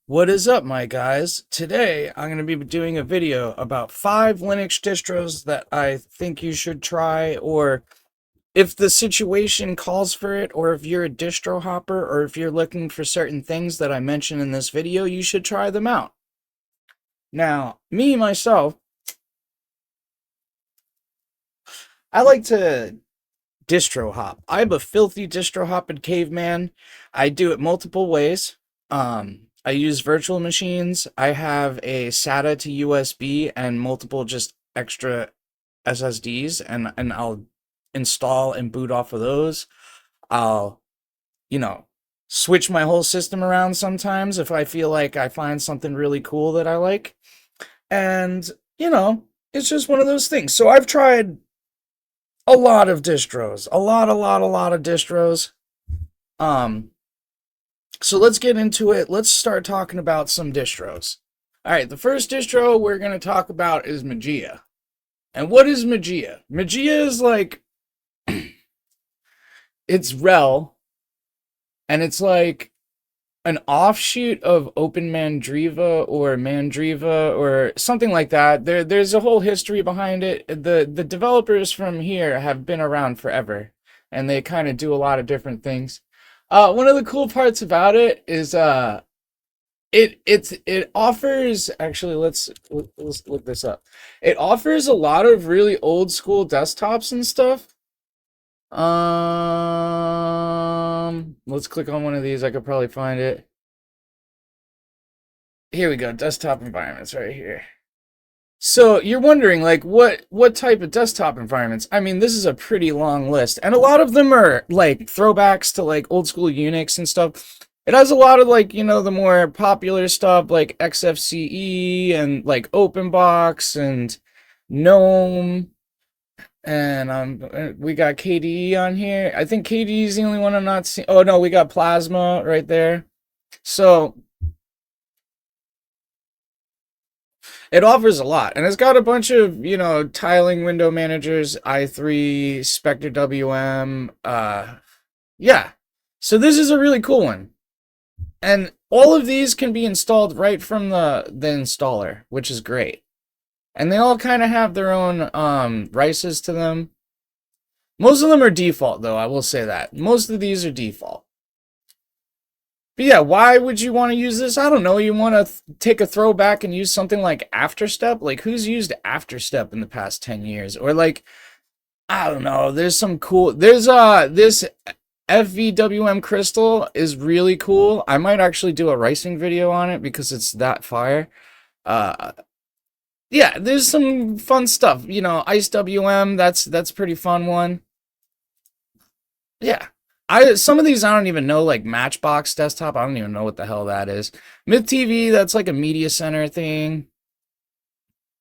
What is up, my guys? Today, I'm going to be doing a video about 5 Linux distros that I think you should try, or if the situation calls for it, or if you're a distro hopper, or if you're looking for certain things that I mentioned in this video, you should try them out. Now, myself, I like to distro hop. I'm a filthy distro hopping caveman. I do it multiple ways. I use virtual machines. I have a SATA to USB and multiple just extra SSDs, and I'll install and boot off of those. I'll, you know, switch my whole system around sometimes if I feel like I find something really cool that I like. And, it's just one of those things. So I've tried a lot of distros, a lot of distros. Um, so let's get into it. Let's start talking about some distros. All right, the first distro we're going to talk about is Magia. And what is Magia? Magia is like, it's RHEL, and it's like an offshoot of Open Mandriva or Mandriva or something like that. There's a whole history behind it. The developers from here have been around forever, and they kind of do a lot of different things. One of the cool parts about it is it offers, actually, let's look this up. It offers a lot of really old school desktops and stuff. Let's click on one of these. I could probably find it. Here we go, desktop environments right here. So you're wondering, like, what type of desktop environments? I mean, this is a pretty long list, and a lot of them are like throwbacks to like old school Unix and stuff. It has a lot of like, the more popular stuff like XFCE and like OpenBox and GNOME, and we got KDE on here. I think KDE is the only one I'm not seeing. Oh no, we got Plasma right there. So it offers a lot, and it's got a bunch of, tiling window managers, i3, Spectre WM, yeah. So this is a really cool one. And all of these can be installed right from the installer, which is great. And they all kind of have their own RICEs to them. Most of them are default, though, I will say that. Most of these are default. But yeah, why would you want to use this? I don't know. You want to take a throwback and use something like Afterstep? Like, who's used Afterstep in the past 10 years? Or like, I don't know. There's some cool. There's this FVWM Crystal is really cool. I might actually do a ricing video on it because it's that fire. Uh, yeah, there's some fun stuff. Ice WM. That's pretty fun one. Yeah. Some of these I don't even know, like Matchbox Desktop. I don't even know what the hell that is. Myth TV, that's like a media center thing.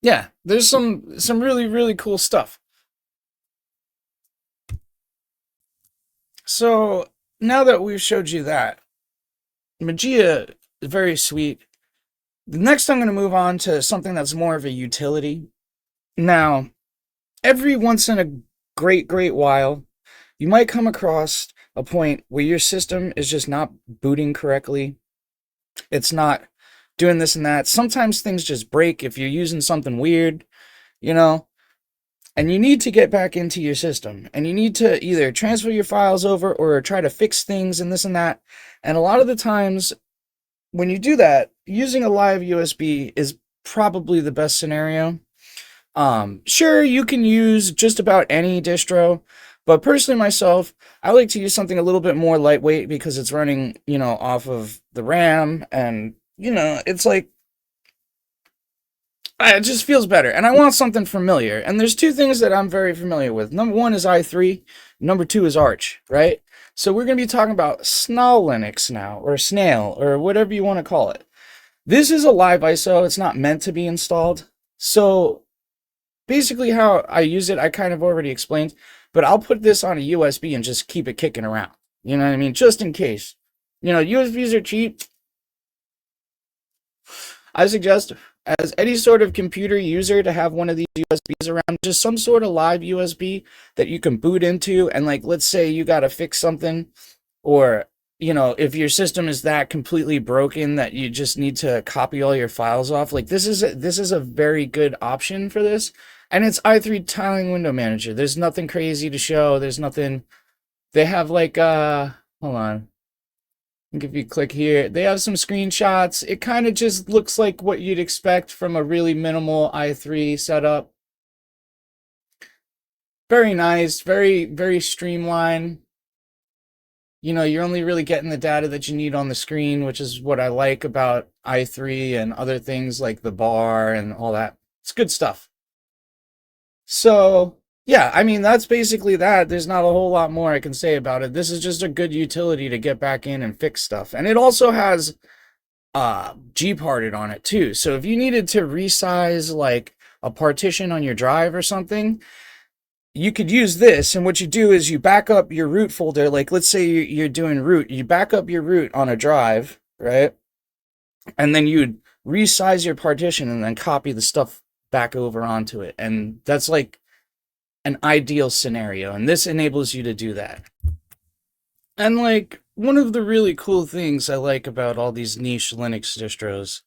Yeah, there's some really, really cool stuff. So now that we've showed you that, Magia is very sweet. The next I'm going to move on to something that's more of a utility. Now, every once in a great while, you might come across a point where your system is just not booting correctly. It's not doing this and that. Sometimes things just break if you're using something weird, and you need to get back into your system, and you need to either transfer your files over or try to fix things and this and that. And a lot of the times when you do that, using a live USB is probably the best scenario. Sure, you can use just about any distro, but personally myself, I like to use something a little bit more lightweight because it's running, off of the RAM, and, it's like, it just feels better, and I want something familiar. And there's two things that I'm very familiar with. Number one is i3, number two is Arch, right? So we're going to be talking about SNAL Linux now, or Snail, or whatever you want to call it. This is a live ISO. It's not meant to be installed. So basically how I use it, I kind of already explained, but I'll put this on a USB and just keep it kicking around. You know what I mean? Just in case. USBs are cheap. I suggest, as any sort of computer user, to have one of these USBs around, just some sort of live USB that you can boot into, and like, let's say you got to fix something, or, if your system is that completely broken that you just need to copy all your files off, like this is a very good option for this. And it's i3 tiling window manager. There's nothing crazy to show. There's nothing. They have like hold on. I think if you click here, they have some screenshots. It kind of just looks like what you'd expect from a really minimal i3 setup. Very nice, very, very streamlined. You're only really getting the data that you need on the screen, which is what I like about i3 and other things like the bar and all that. It's good stuff. So, yeah, I mean, that's basically that. There's not a whole lot more I can say about it. This is just a good utility to get back in and fix stuff. And it also has Gparted on it too. So if you needed to resize like a partition on your drive or something, you could use this. And what you do is you back up your root folder. Like let's say you're doing root, you back up your root on a drive, right? And then you'd resize your partition and then copy the stuff back over onto it. And that's like an ideal scenario. And this enables you to do that. And like one of the really cool things I like about all these niche Linux distros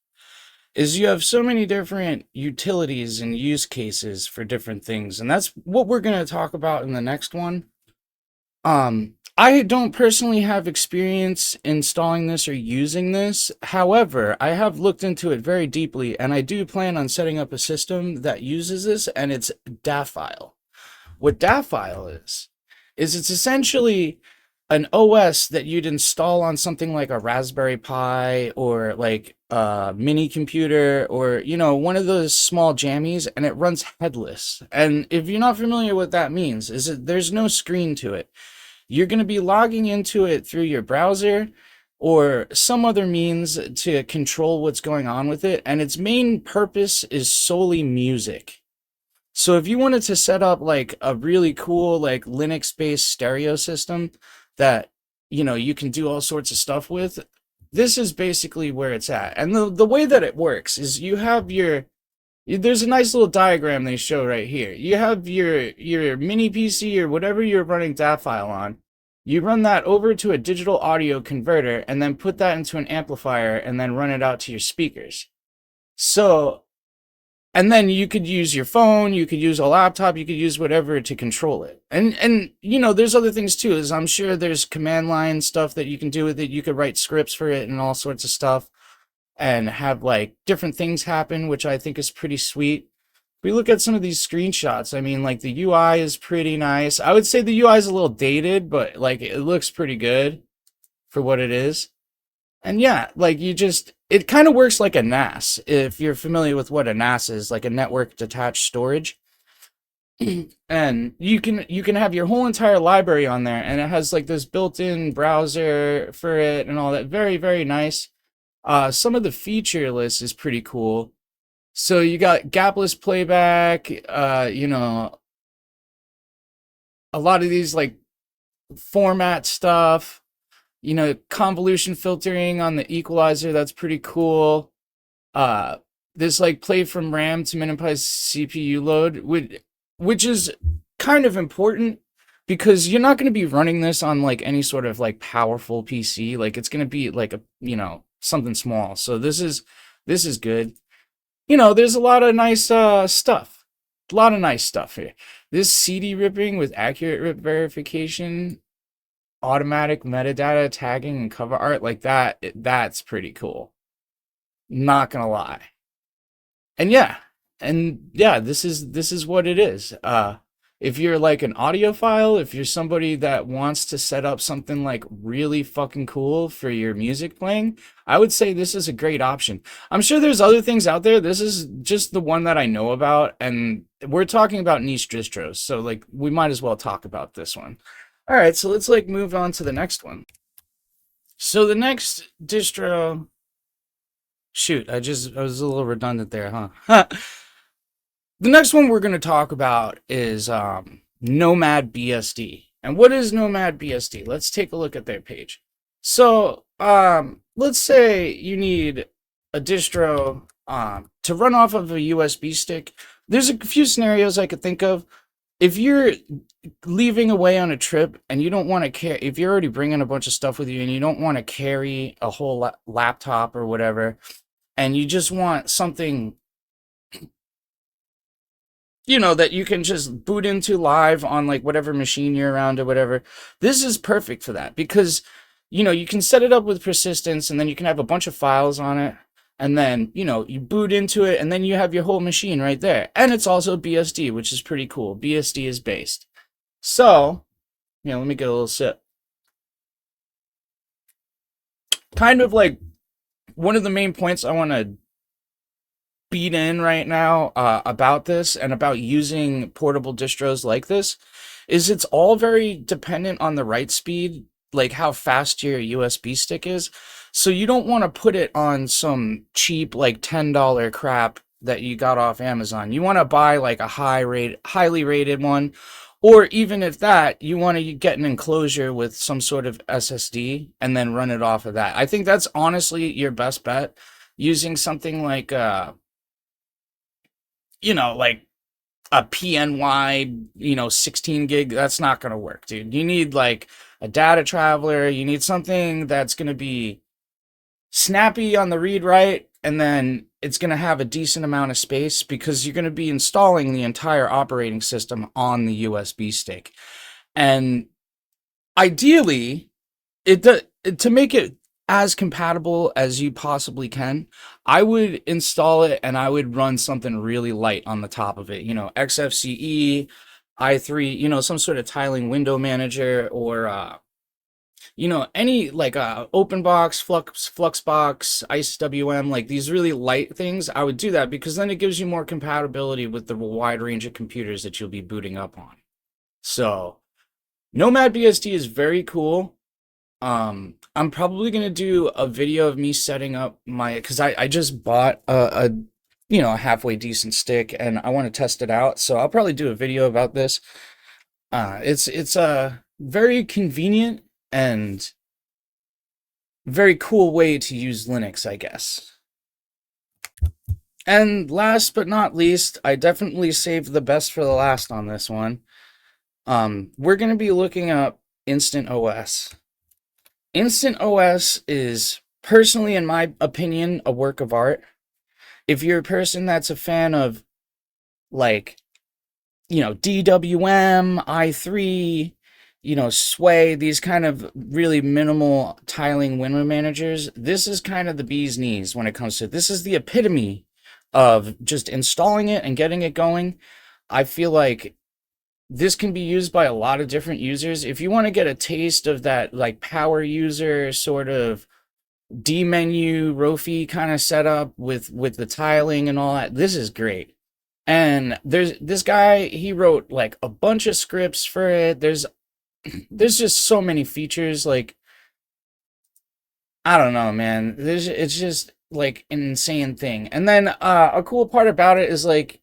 is you have so many different utilities and use cases for different things. And that's what we're going to talk about in the next one. I don't personally have experience installing this or using this. However, I have looked into it very deeply, and I do plan on setting up a system that uses this, and it's Dafile. What Dafile is it's essentially an OS that you'd install on something like a Raspberry Pi or like a mini computer or, one of those small jammies, and it runs headless. And if you're not familiar with what that means, is that there's no screen to it. You're going to be logging into it through your browser or some other means to control what's going on with it. And its main purpose is solely music. So if you wanted to set up like a really cool, like Linux-based stereo system that, you can do all sorts of stuff with, this is basically where it's at. And the way that it works is you have there's a nice little diagram they show right here. You have your mini PC or whatever you're running Dafile on. You run that over to a digital audio converter and then put that into an amplifier and then run it out to your speakers. So, and then you could use your phone, you could use a laptop, you could use whatever to control it. And there's other things too. As I'm sure there's command line stuff that you can do with it. You could write scripts for it and all sorts of stuff and have like different things happen, which I think is pretty sweet. If we look at some of these screenshots, I mean, like the UI is pretty nice. I would say the UI is a little dated, but like it looks pretty good for what it is. And yeah, like it kind of works like a NAS. If you're familiar with what a NAS is, like a network detached storage. And you can have your whole entire library on there, and it has like this built-in browser for it and all that. Very, very nice. Some of the feature list is pretty cool. So you got gapless playback, a lot of these like format stuff, convolution filtering on the equalizer, that's pretty cool. This like play from RAM to minimize CPU load, which is kind of important because you're not going to be running this on like any sort of like powerful PC. Like it's going to be like something small. So this is good. There's a lot of nice stuff. A lot of nice stuff here. This CD ripping with accurate rip verification, automatic metadata tagging and cover art, like that's pretty cool. Not gonna lie. And yeah, this is what it is. If you're like an audiophile, if you're somebody that wants to set up something like really fucking cool for your music playing, I would say this is a great option. I'm sure there's other things out there. This is just the one that I know about, and we're talking about niche distros, so like we might as well talk about this one. All right, so let's like move on to the next one. So the next distro, shoot, I was a little redundant there, huh? The next one we're going to talk about is Nomad BSD. And what is Nomad BSD? Let's take a look at their page. So let's say you need a distro to run off of a USB stick. There's a few scenarios I could think of. if you're leaving away on a trip and you don't want to carry, if you're already bringing a bunch of stuff with you and you don't want to carry a whole laptop or whatever, and you just want something, that you can just boot into live on like whatever machine you're around or whatever, this is perfect for that because, you can set it up with persistence and then you can have a bunch of files on it. And then, you boot into it and then you have your whole machine right there. And it's also BSD, which is pretty cool. BSD is based. So, let me get a little sip. Kind of like one of the main points I want to beat in right now about this and about using portable distros like this is it's all very dependent on the write speed, like how fast your USB stick is. So you don't want to put it on some cheap like $10 crap that you got off Amazon. You want to buy like a highly rated one, or even if that, you want to get an enclosure with some sort of SSD and then run it off of that. I think that's honestly your best bet, using something like like a PNY, 16 gig. That's not going to work, dude. You need like a data traveler. You need something that's going to be snappy on the read write, and then it's going to have a decent amount of space because you're going to be installing the entire operating system on the USB stick. And ideally, to make it as compatible as you possibly can, I would install it and I would run something really light on the top of it. XFCE, i3, some sort of tiling window manager, or any like OpenBox, Fluxbox, IceWM, like these really light things. I would do that because then it gives you more compatibility with the wide range of computers that you'll be booting up on. So Nomad BSD is very cool. I'm probably gonna do a video of me setting up because I just bought a halfway decent stick and I want to test it out. So I'll probably do a video about this. It's a very convenient and very cool way to use Linux, I guess. And last but not least, I definitely saved the best for the last on this one. We're gonna be looking up Instant OS. Instant OS is, personally, in my opinion, a work of art. If you're a person that's a fan of, like, DWM, i3, Sway, these kind of really minimal tiling window managers, this is kind of the bee's knees when it comes to, this is the epitome of just installing it and getting it going. I feel like this can be used by a lot of different users. If you want to get a taste of that like power user sort of D menu Rofi kind of setup with the tiling and all that, this is great. And there's this guy, he wrote like a bunch of scripts for it. There's just so many features, like I don't know, man. It's just like an insane thing. And then a cool part about it is like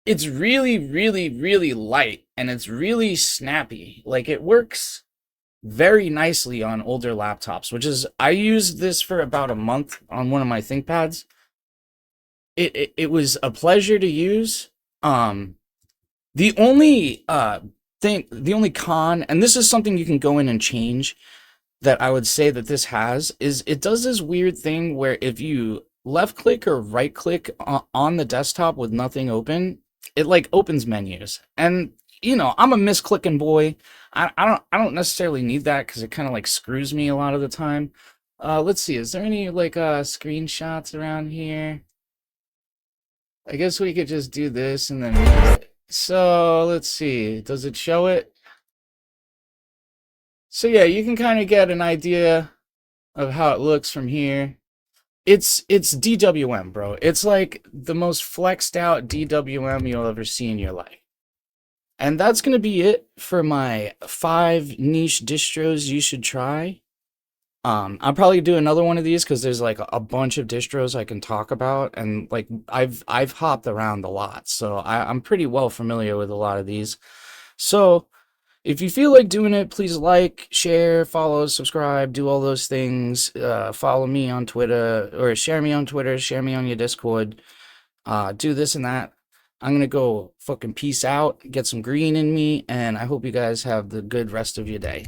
it's really, really, really light and it's really snappy. Like it works very nicely on older laptops, which is, I used this for about a month on one of my ThinkPads. It was a pleasure to use. The only the only con, and this is something you can go in and change, that I would say that this has, is it does this weird thing where if you left click or right click on the desktop with nothing open, it like opens menus. And I'm a misclicking boy. I don't necessarily need that because it kind of like screws me a lot of the time. Let's see, is there any like screenshots around here? I guess we could just do this and then so let's see, does it show it? So yeah, you can kind of get an idea of how it looks from here. It's DWM, bro. It's like the most flexed out DWM you'll ever see in your life. And that's going to be it for my 5 niche distros you should try. I'll probably do another one of these because there's like a bunch of distros I can talk about, and like I've hopped around a lot, so I'm pretty well familiar with a lot of these. So if you feel like doing it, please like, share, follow, subscribe, do all those things. Follow me on Twitter, or share me on Twitter, share me on your Discord. Do this and that. I'm gonna go fucking peace out, get some green in me, and I hope you guys have the good rest of your day.